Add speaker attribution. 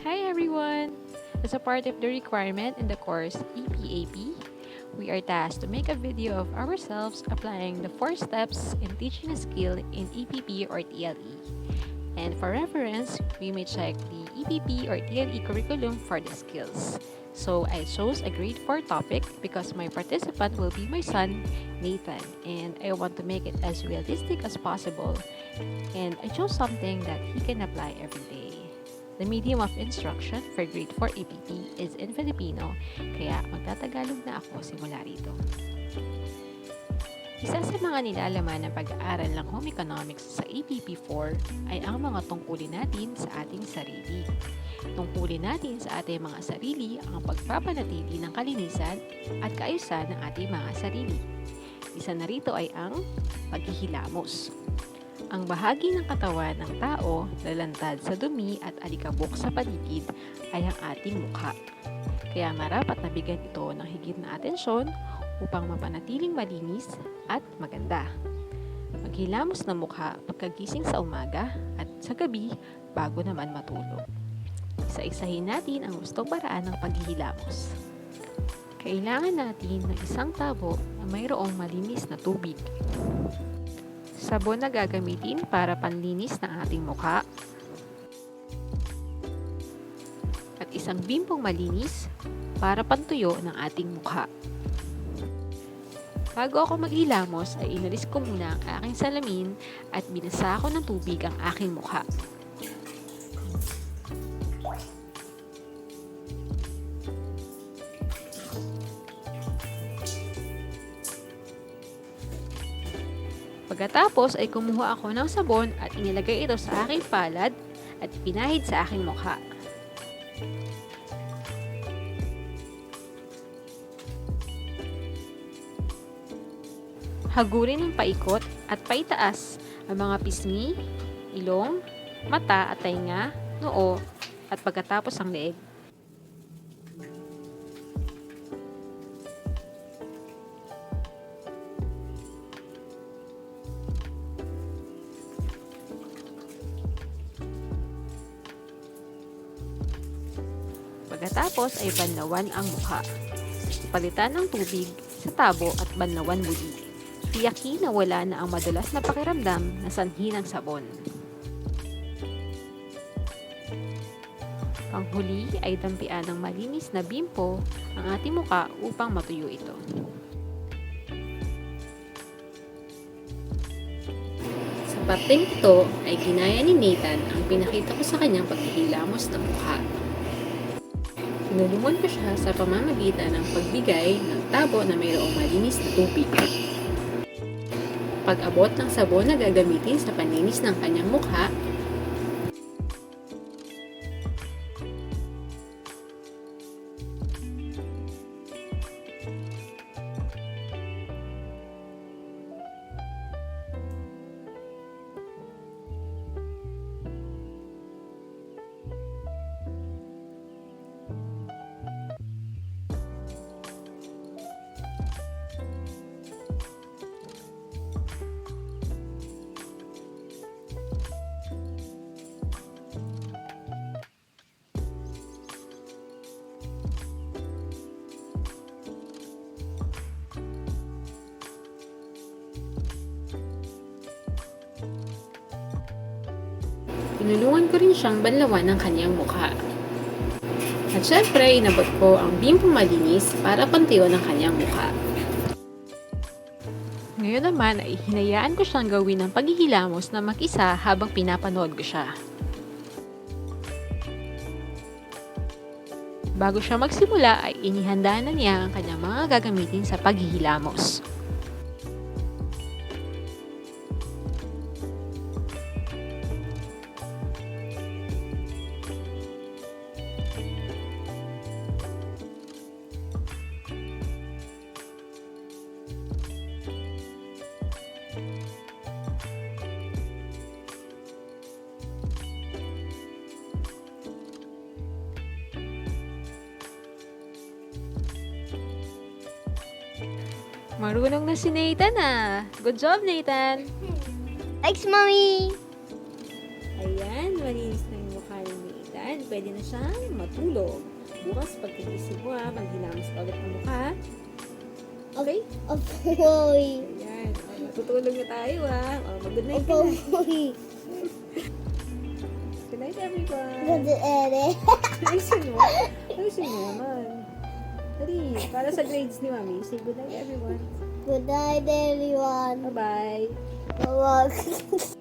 Speaker 1: Hi everyone! As a part of the requirement in the course EPAP, we are tasked to make a video of ourselves applying the 4 steps in teaching a skill in EPP or TLE. And for reference, we may check the EPP or TLE curriculum for the skills. So I chose a grade 4 topic because my participant will be my son, Nathan, and I want to make it as realistic as possible. And I chose something that he can apply every day. The medium of instruction for grade 4 EPP is in Filipino, kaya magtatagalog na ako simula rito. Isa sa mga nilalaman ng pag-aaral ng home economics sa EPP 4 ay ang mga tungkulin natin sa ating sarili. Tungkulin natin sa ating mga sarili ang pagpapanatili ng kalinisan at kaayusan ng ating mga sarili. Isa na rito ay ang paghihilamos. Ang bahagi ng katawan ng tao na lantad sa dumi at alikabok sa paligid ay ang ating mukha. Kaya marapat na bigyan ito ng higit na atensyon upang mapanatiling malinis at maganda. Maghilamos ng mukha pagkagising sa umaga at sa gabi bago naman matulog. Isa-isahin natin ang gustong paraan ng paghihilamos. Kailangan natin ng isang tabo na mayroong malinis na tubig. Sabon na gagamitin para panlinis ng ating mukha. At isang bimpong malinis para pantuyo ng ating mukha. Bago ako maghilamos ay inalis ko muna ang aking salamin at binasa ko ng tubig ang aking mukha. Pagkatapos ay kumuha ako ng sabon at inilagay ito sa aking palad at pinahid sa aking mukha. Hagurin ng paikot at paitaas ang mga pisngi, ilong, mata at tainga, noo at pagkatapos ang leeg. Pagkatapos ay banlawan ang mukha. Palitan ng tubig sa tabo at banlawan muli. Tiyakin na wala na ang madalas na pakiramdam na sanhi ng sabon. Panghuli ay dampian ng malinis na bimpo ang ating mukha upang matuyo ito. Sa parteng ito ay ginaya ni Nathan ang pinakita ko sa kanyang paghihilamos ng mukha. Tinulungan ko siya sa pamamagitan ng pagbigay ng tabo na mayroong malinis na tubig. Pag-abot ng sabon na gagamitin sa panlinis ng kanyang mukha, tinulungan ko rin siyang banlawan ng kanyang mukha. At syempre, inabot ko ang bimpong malinis para pantuyo ng kanyang mukha. Ngayon naman ay hinayaan ko siyang gawin ng paghihilamos na mag-isa habang pinapanood ko siya. Bago siya magsimula ay inihanda na niya ang kanyang mga gagamitin sa paghihilamos. Marunong na si Nathan ah. Good job, Nathan.
Speaker 2: Thanks, Mommy!
Speaker 1: Ayan, malinis na yung mukha ni Nathan. Ayan, pwede na siyang matulog. Bukas, pag tigising mo maghilamos ka ulit ng mukha. Okay?
Speaker 2: Opoy.
Speaker 1: Ayan. Matutulog na tayo mag-good night ka na.
Speaker 2: Opoy.
Speaker 1: Good night everyone.
Speaker 2: Ganda ere.
Speaker 1: Ayusin mo. Ayusin mo naman. Dali, para sa grades ni Mami, say good night everyone.
Speaker 2: Good night, everyone.
Speaker 1: Bye-bye.
Speaker 2: Bye-bye.